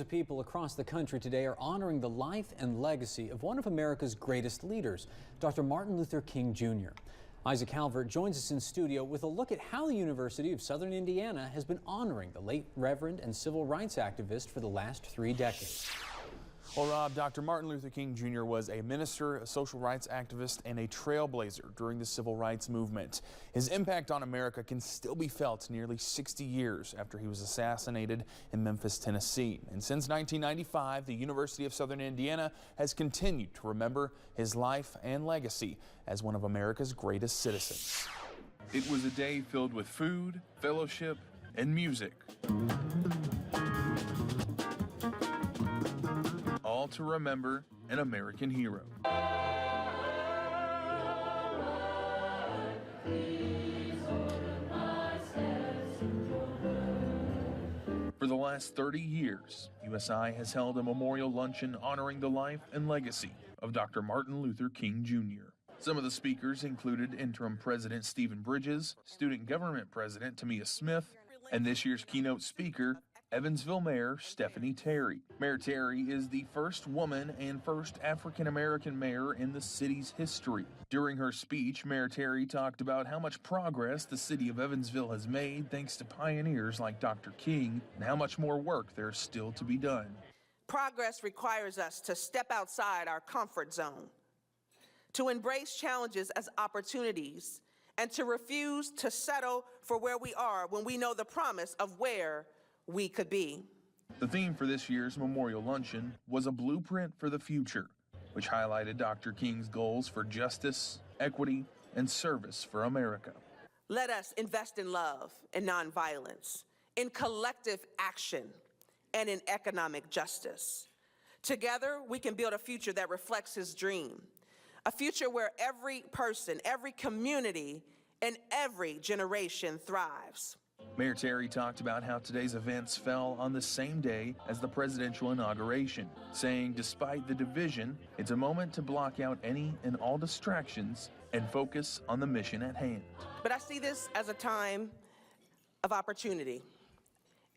People across the country today are honoring the life and legacy of one of America's greatest leaders, Dr. Martin Luther King Jr. Isaac Halvert joins us in studio with a look at how the University of Southern Indiana has been honoring the late Reverend and civil rights activist for the last 3 decades. Well, Rob, Dr. Martin Luther King Jr. was a minister, a social rights activist, and a trailblazer during the civil rights movement. His impact on America can still be felt nearly 60 years after he was assassinated in Memphis, Tennessee. And since 1995, the University of Southern Indiana has continued to remember his life and legacy as one of America's greatest citizens. It was a day filled with food, fellowship, and music. All to remember an American hero. For the last 30 years, USI has held a memorial luncheon honoring the life and legacy of Dr. Martin Luther King Jr. Some of the speakers included interim President Stephen Bridges, student government president Tamia Smith, and this year's keynote speaker, Evansville Mayor Stephanie Terry. Mayor Terry is the first woman and first African-American mayor in the city's history. During her speech, Mayor Terry talked about how much progress the city of Evansville has made thanks to pioneers like Dr. King and how much more work there's still to be done. Progress requires us to step outside our comfort zone, to embrace challenges as opportunities, and to refuse to settle for where we are when we know the promise of where we could be. The theme for this year's memorial luncheon was a blueprint for the future, which highlighted Dr. King's goals for justice, equity, and service for America. Let us invest in love and nonviolence, in collective action, and in economic justice. Together, we can build a future that reflects his dream, a future where every person, every community, and every generation thrives. Mayor Terry talked about how today's events fell on the same day as the presidential inauguration, saying despite the division, it's a moment to block out any and all distractions and focus on the mission at hand. But I see this as a time of opportunity,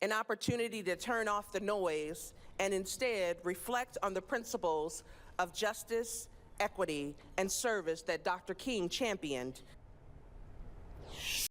an opportunity to turn off the noise and instead reflect on the principles of justice, equity, and service that Dr. King championed.